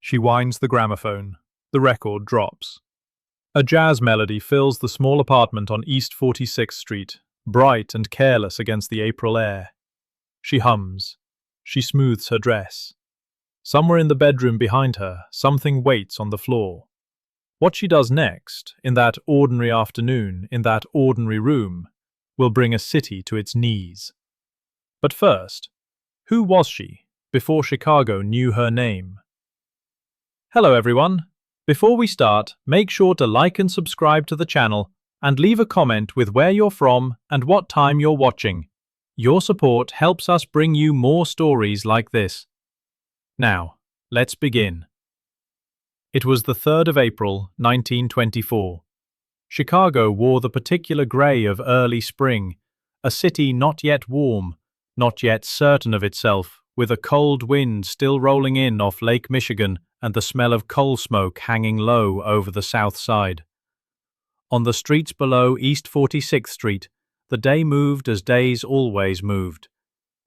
She winds the gramophone. The record drops. A jazz melody fills the small apartment on East 46th Street, bright and careless against the April air. She hums. She smooths her dress. Somewhere in the bedroom behind her, something waits on the floor. What she does next, in that ordinary afternoon, in that ordinary room, will bring a city to its knees. But first, who was she, before Chicago knew her name? Hello everyone. Before we start, make sure to like and subscribe to the channel, and leave a comment with where you're from and what time you're watching. Your support helps us bring you more stories like this. Now, let's begin. It was the 3rd of April, 1924. Chicago wore the particular grey of early spring, a city not yet warm, not yet certain of itself, with a cold wind still rolling in off Lake Michigan and the smell of coal smoke hanging low over the south side. On the streets below East 46th Street, the day moved as days always moved.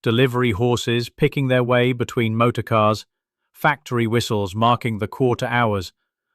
Delivery horses picking their way between motorcars, factory whistles marking the quarter hours,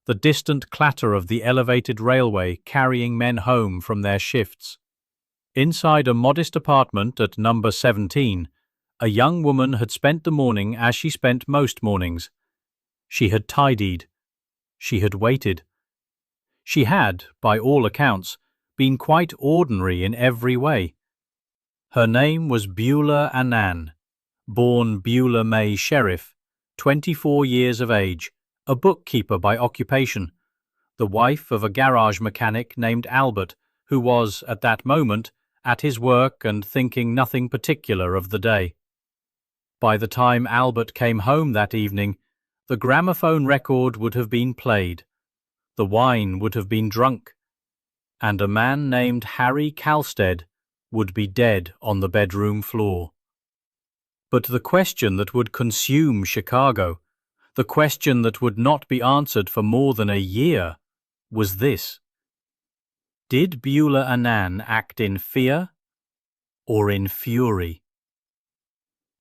the distant clatter of the elevated railway carrying men home from their shifts. Inside a modest apartment at number 17, a young woman had spent the morning as she spent most mornings. She had tidied. She had waited. She had, by all accounts, been quite ordinary in every way. Her name was Buler Anan, born Buler May Sheriff, 24 years of age, a bookkeeper by occupation, the wife of a garage mechanic named Albert, who was, at that moment, at his work and thinking nothing particular of the day. By the time Albert came home that evening, the gramophone record would have been played, the wine would have been drunk, and a man named Harry Calstead would be dead on the bedroom floor. But the question that would consume Chicago, the question that would not be answered for more than a year, was this: did Buler Anan act in fear or in fury?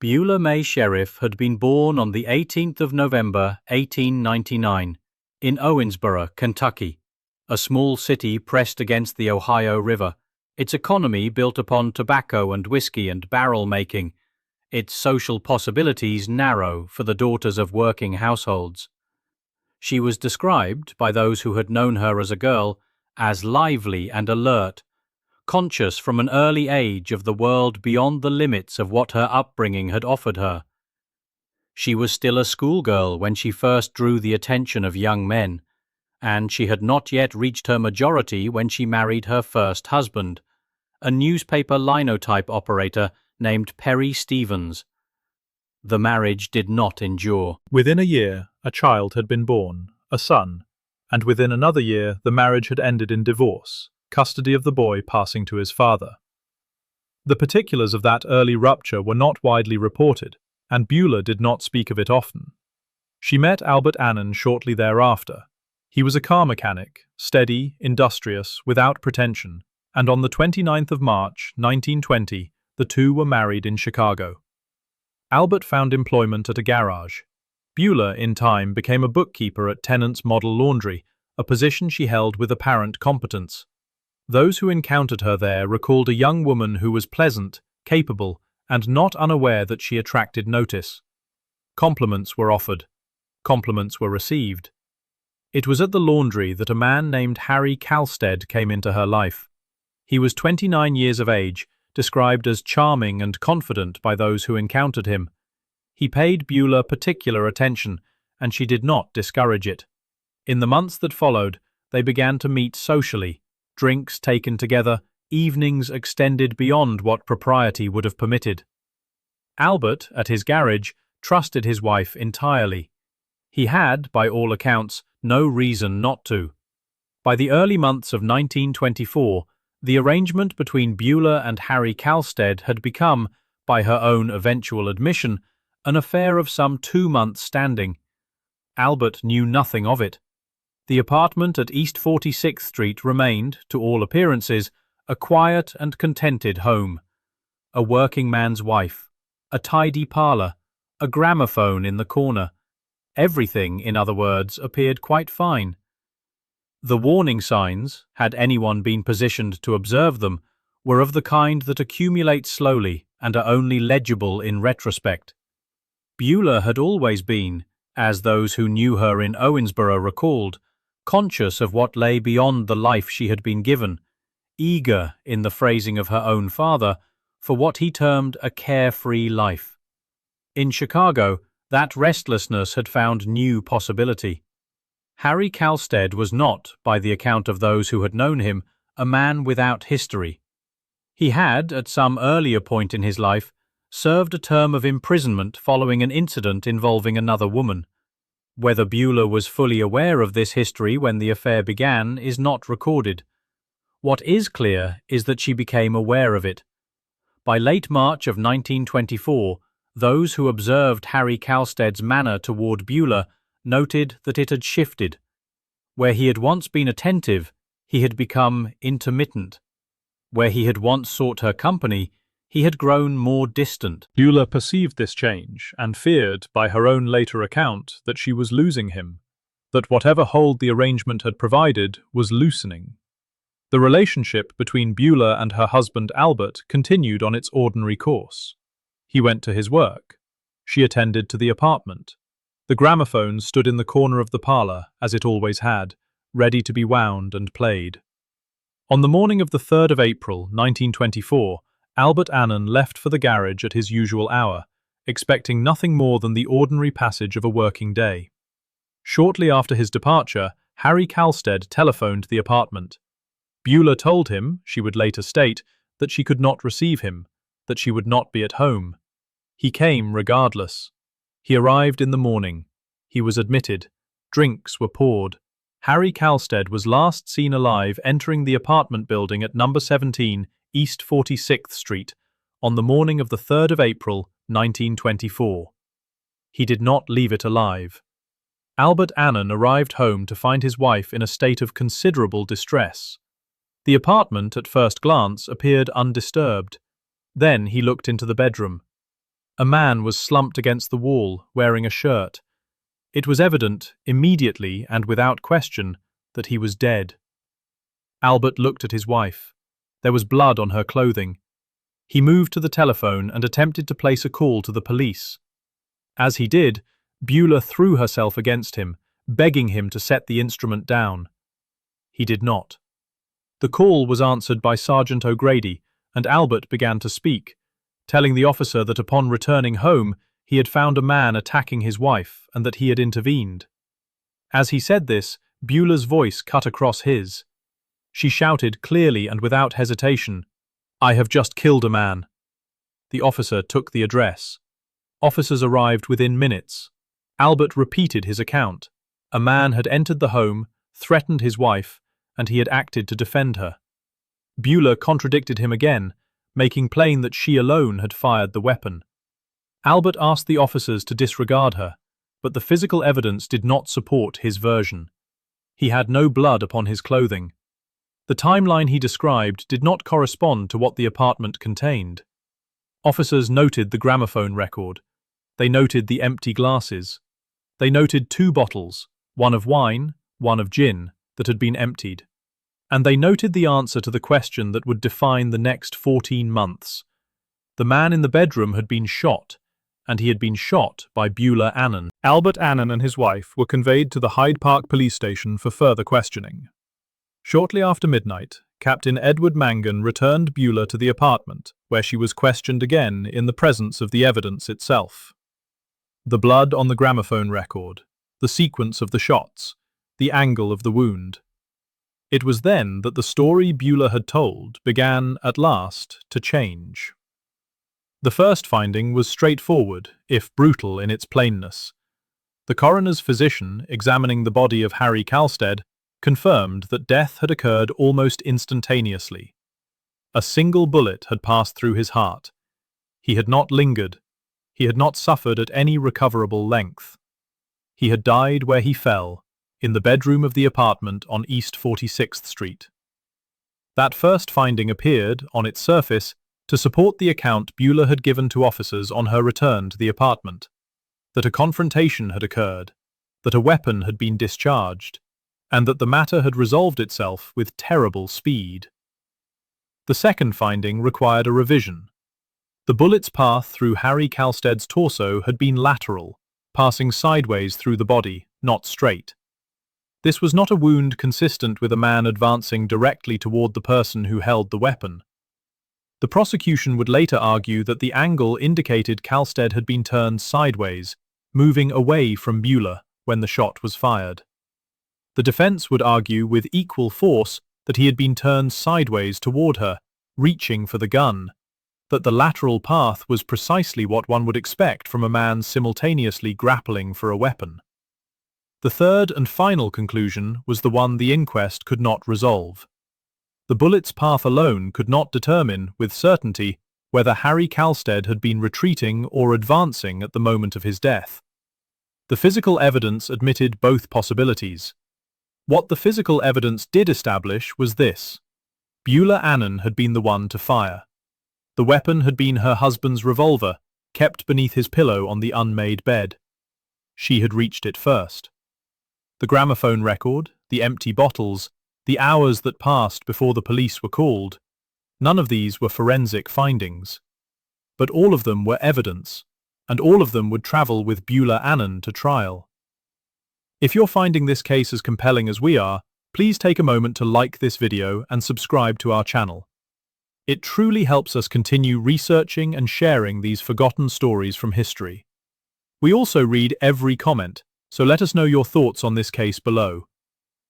Buler May Sheriff had been born on the 18th of November, 1899, in Owensboro, Kentucky, a small city pressed against the Ohio River, its economy built upon tobacco and whiskey and barrel making, its social possibilities narrow for the daughters of working households. She was described, by those who had known her as a girl, as lively and alert, conscious from an early age of the world beyond the limits of what her upbringing had offered her. She was still a schoolgirl when she first drew the attention of young men, and she had not yet reached her majority when she married her first husband, a newspaper linotype operator named Perry Stevens. The marriage did not endure. Within a year, a child had been born, a son, and within another year the marriage had ended in divorce, custody of the boy passing to his father. The particulars of that early rupture were not widely reported, and Buler did not speak of it often. She met Albert Anan shortly thereafter. He was a car mechanic, steady, industrious, without pretension, and on the 29th of March, 1920, the two were married in Chicago. Albert found employment at a garage. Buler, in time, became a bookkeeper at Tennant's Model Laundry, a position she held with apparent competence. Those who encountered her there recalled a young woman who was pleasant, capable, and not unaware that she attracted notice. Compliments were offered. Compliments were received. It was at the laundry that a man named Harry Calstead came into her life. He was 29 years of age, described as charming and confident by those who encountered him. He paid Buler particular attention, and she did not discourage it. In the months that followed, they began to meet socially, drinks taken together, evenings extended beyond what propriety would have permitted. Albert, at his garage, trusted his wife entirely. He had, by all accounts, no reason not to. By the early months of 1924, the arrangement between Buler and Harry Calstead had become, by her own eventual admission, an affair of some 2 months' standing. Albert knew nothing of it. The apartment at East 46th Street remained, to all appearances, a quiet and contented home. A working man's wife, a tidy parlour, a gramophone in the corner. Everything, in other words, appeared quite fine. The warning signs, had anyone been positioned to observe them, were of the kind that accumulate slowly and are only legible in retrospect. Buler had always been, as those who knew her in Owensboro recalled, conscious of what lay beyond the life she had been given, eager, in the phrasing of her own father, for what he termed a carefree life. In Chicago, that restlessness had found new possibility. Harry Calstead was not, by the account of those who had known him, a man without history. He had, at some earlier point in his life, served a term of imprisonment following an incident involving another woman. Whether Buler was fully aware of this history when the affair began is not recorded. What is clear is that she became aware of it. By late March of 1924, those who observed Harry Calstead's manner toward Buler noted that it had shifted. Where he had once been attentive, he had become intermittent. Where he had once sought her company, he had grown more distant. Buler perceived this change and feared, by her own later account, that she was losing him, that whatever hold the arrangement had provided was loosening. The relationship between Buler and her husband Albert continued on its ordinary course. He went to his work. She attended to the apartment. The gramophone stood in the corner of the parlour, as it always had, ready to be wound and played. On the morning of the 3rd of April, 1924, Albert Anan left for the garage at his usual hour, expecting nothing more than the ordinary passage of a working day. Shortly after his departure, Harry Calstead telephoned the apartment. Buler told him, she would later state, that she could not receive him, that she would not be at home. He came regardless. He arrived in the morning. He was admitted. Drinks were poured. Harry Calstead was last seen alive entering the apartment building at number 17 East 46th Street on the morning of the 3rd of April, 1924. He did not leave it alive. Albert Anan arrived home to find his wife in a state of considerable distress. The apartment, at first glance, appeared undisturbed. Then he looked into the bedroom. A man was slumped against the wall, wearing a shirt. It was evident, immediately and without question, that he was dead. Albert looked at his wife. There was blood on her clothing. He moved to the telephone and attempted to place a call to the police. As he did, Buler threw herself against him, begging him to set the instrument down. He did not. The call was answered by Sergeant O'Grady, and Albert began to speak, telling the officer that upon returning home he had found a man attacking his wife and that he had intervened. As he said this, Buler's voice cut across his. She shouted clearly and without hesitation, "I have just killed a man." The officer took the address. Officers arrived within minutes. Albert repeated his account. A man had entered the home, threatened his wife, and he had acted to defend her. Buler contradicted him again, making plain that she alone had fired the weapon. Albert asked the officers to disregard her, but the physical evidence did not support his version. He had no blood upon his clothing. The timeline he described did not correspond to what the apartment contained. Officers noted the gramophone record. They noted the empty glasses. They noted 2 bottles, one of wine, one of gin, that had been emptied. And they noted the answer to the question that would define the next 14 months. The man in the bedroom had been shot, and he had been shot by Buler Anan. Albert Anan and his wife were conveyed to the Hyde Park police station for further questioning. Shortly after midnight, Captain Edward Mangan returned Buler to the apartment, where she was questioned again in the presence of the evidence itself. The blood on the gramophone record, the sequence of the shots, the angle of the wound. It was then that the story Buler had told began, at last, to change. The first finding was straightforward, if brutal in its plainness. The coroner's physician, examining the body of Harry Calstead, confirmed that death had occurred almost instantaneously. A single bullet had passed through his heart. He had not lingered. He had not suffered at any recoverable length. He had died where he fell, in the bedroom of the apartment on East 46th Street. That first finding appeared, on its surface, to support the account Buler had given to officers on her return to the apartment, that a confrontation had occurred, that a weapon had been discharged, and that the matter had resolved itself with terrible speed. The second finding required a revision. The bullet's path through Harry Calstead's torso had been lateral, passing sideways through the body, not straight. This was not a wound consistent with a man advancing directly toward the person who held the weapon. The prosecution would later argue that the angle indicated Calstead had been turned sideways, moving away from Buler when the shot was fired. The defense would argue with equal force that he had been turned sideways toward her, reaching for the gun, that the lateral path was precisely what one would expect from a man simultaneously grappling for a weapon. The third and final conclusion was the one the inquest could not resolve. The bullet's path alone could not determine, with certainty, whether Harry Calstead had been retreating or advancing at the moment of his death. The physical evidence admitted both possibilities. What the physical evidence did establish was this: Buler Anan had been the one to fire. The weapon had been her husband's revolver, kept beneath his pillow on the unmade bed. She had reached it first. The gramophone record, the empty bottles, the hours that passed before the police were called, none of these were forensic findings. But all of them were evidence, and all of them would travel with Buler Anan to trial. If you're finding this case as compelling as we are, please take a moment to like this video and subscribe to our channel. It truly helps us continue researching and sharing these forgotten stories from history. We also read every comment, so let us know your thoughts on this case below.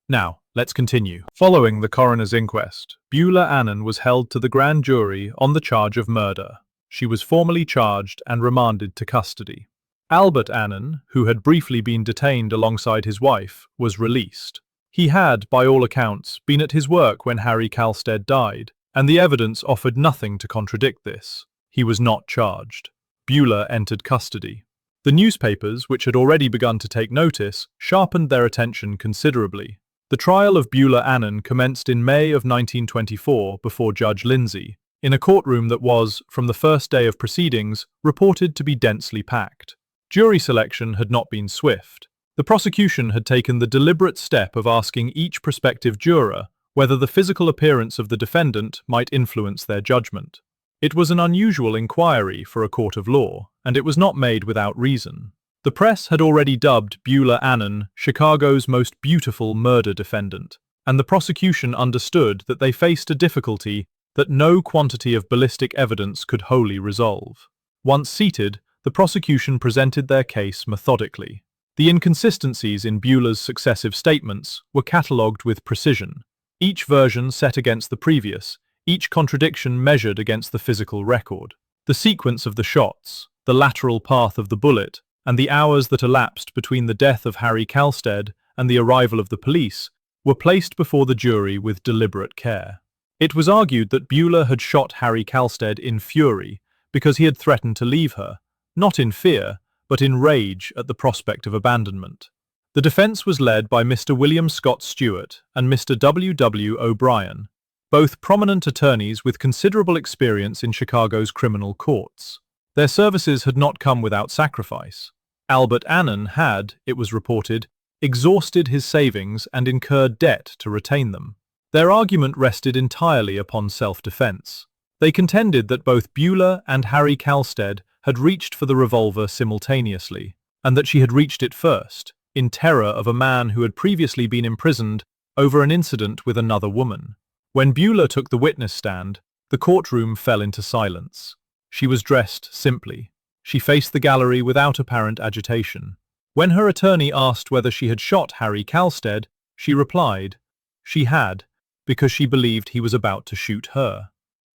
Now, let's continue. Following the coroner's inquest, Buler Anan was held to the grand jury on the charge of murder. She was formally charged and remanded to custody. Albert Anan, who had briefly been detained alongside his wife, was released. He had, by all accounts, been at his work when Harry Calstead died, and the evidence offered nothing to contradict this. He was not charged. Buler entered custody. The newspapers, which had already begun to take notice, sharpened their attention considerably. The trial of Buler Anan commenced in May of 1924 before Judge Lindsay, in a courtroom that was, from the first day of proceedings, reported to be densely packed. Jury selection had not been swift. The prosecution had taken the deliberate step of asking each prospective juror whether the physical appearance of the defendant might influence their judgment. It was an unusual inquiry for a court of law, and it was not made without reason. The press had already dubbed Buler Anan Chicago's most beautiful murder defendant, and the prosecution understood that they faced a difficulty that no quantity of ballistic evidence could wholly resolve. Once seated, the prosecution presented their case methodically. The inconsistencies in Buler's successive statements were catalogued with precision, each version set against the previous, each contradiction measured against the physical record. The sequence of the shots, the lateral path of the bullet, and the hours that elapsed between the death of Harry Calstead and the arrival of the police were placed before the jury with deliberate care. It was argued that Buler had shot Harry Calstead in fury because he had threatened to leave her, not in fear, but in rage at the prospect of abandonment. The defense was led by Mr. William Scott Stewart and Mr. W. W. O'Brien, both prominent attorneys with considerable experience in Chicago's criminal courts. Their services had not come without sacrifice. Albert Anan had, it was reported, exhausted his savings and incurred debt to retain them. Their argument rested entirely upon self-defense. They contended that both Buler and Harry Calstead had reached for the revolver simultaneously, and that she had reached it first, in terror of a man who had previously been imprisoned over an incident with another woman. When Buler took the witness stand, the courtroom fell into silence. She was dressed simply. She faced the gallery without apparent agitation. When her attorney asked whether she had shot Harry Calstead, she replied, she had, because she believed he was about to shoot her.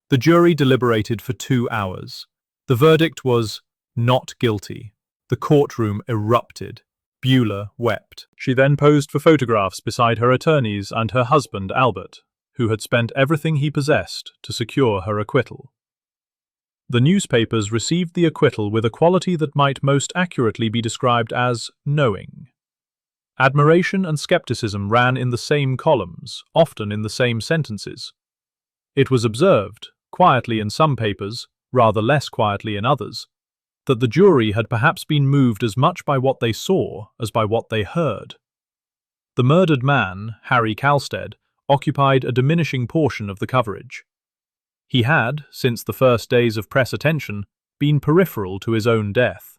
The jury deliberated for 2 hours. The verdict was not guilty. The courtroom erupted. Buler wept. She then posed for photographs beside her attorneys and her husband Albert, who had spent everything he possessed to secure her acquittal. The newspapers received the acquittal with a quality that might most accurately be described as knowing. Admiration and skepticism ran in the same columns, often in the same sentences. It was observed, quietly in some papers, rather less quietly in others, that the jury had perhaps been moved as much by what they saw as by what they heard. The murdered man, Harry Calstead, occupied a diminishing portion of the coverage. He had, since the first days of press attention, been peripheral to his own death.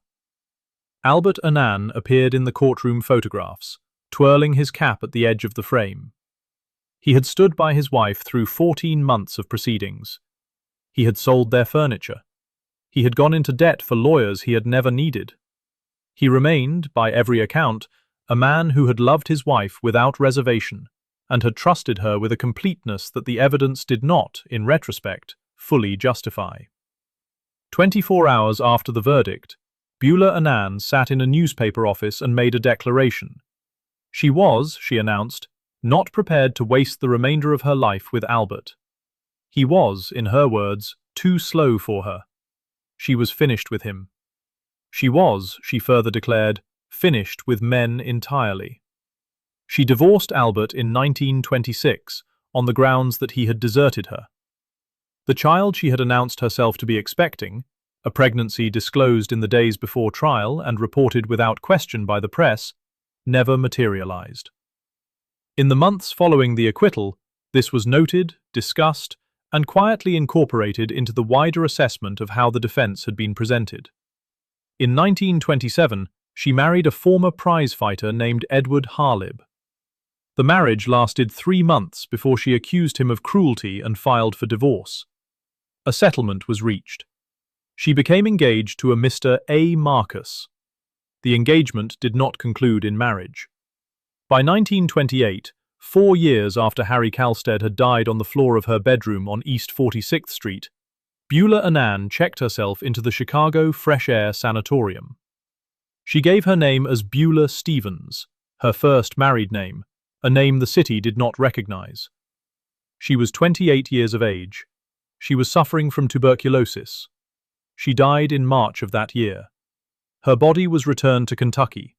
Buler Anan appeared in the courtroom photographs, twirling his cap at the edge of the frame. He had stood by his wife through 14 months of proceedings. He had sold their furniture. He had gone into debt for lawyers he had never needed. He remained, by every account, a man who had loved his wife without reservation and had trusted her with a completeness that the evidence did not, in retrospect, fully justify. 24 hours after the verdict, Buler Anan sat in a newspaper office and made a declaration. She was, she announced, not prepared to waste the remainder of her life with Albert. He was, in her words, too slow for her. She was finished with him. She was, she further declared, finished with men entirely. She divorced Albert in 1926 on the grounds that he had deserted her. The child she had announced herself to be expecting, a pregnancy disclosed in the days before trial and reported without question by the press, never materialized. In the months following the acquittal, this was noted, discussed, and quietly incorporated into the wider assessment of how the defense had been presented. In 1927, she married a former prizefighter named Edward Harlib. The marriage lasted 3 months before she accused him of cruelty and filed for divorce. A settlement was reached. She became engaged to a Mr. A. Marcus. The engagement did not conclude in marriage. By 1928, 4 years after Harry Calstead had died on the floor of her bedroom on East 46th Street, Buler Anan checked herself into the Chicago Fresh Air Sanatorium. She gave her name as Buler Stevens, her first married name, a name the city did not recognize. She was 28 years of age. She was suffering from tuberculosis. She died in March of that year. Her body was returned to Kentucky.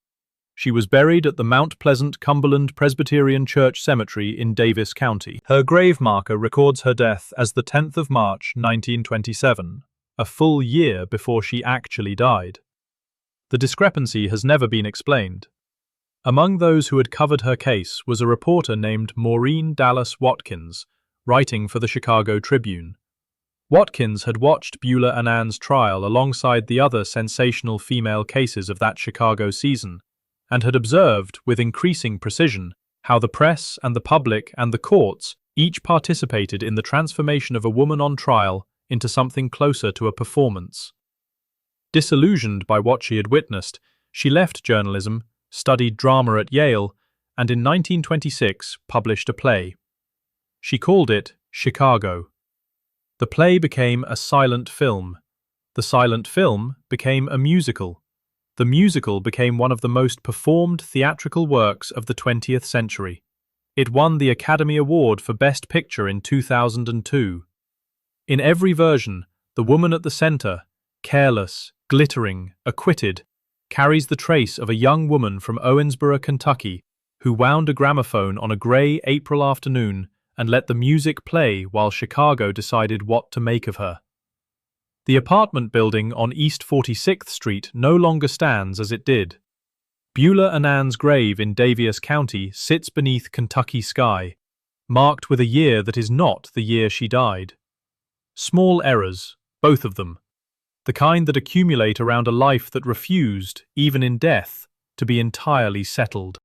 She was buried at the Mount Pleasant Cumberland Presbyterian Church Cemetery in Davis County. Her grave marker records her death as the 10th of March, 1927, a full year before she actually died. The discrepancy has never been explained. Among those who had covered her case was a reporter named Maureen Dallas Watkins, writing for the Chicago Tribune. Watkins had watched Buler Anan's trial alongside the other sensational female cases of that Chicago season, and had observed, with increasing precision, how the press and the public and the courts each participated in the transformation of a woman on trial into something closer to a performance. Disillusioned by what she had witnessed, she left journalism, studied drama at Yale, and in 1926 published a play. She called it Chicago. The play became a silent film. The silent film became a musical. The musical became one of the most performed theatrical works of the 20th century. It won the Academy Award for Best Picture in 2002. In every version, the woman at the center, careless, glittering, acquitted, carries the trace of a young woman from Owensboro, Kentucky, who wound a gramophone on a gray April afternoon and let the music play while Chicago decided what to make of her. The apartment building on East 46th Street no longer stands as it did. Buler Anan's grave in Daviess County sits beneath Kentucky sky, marked with a year that is not the year she died. Small errors, both of them, the kind that accumulate around a life that refused, even in death, to be entirely settled.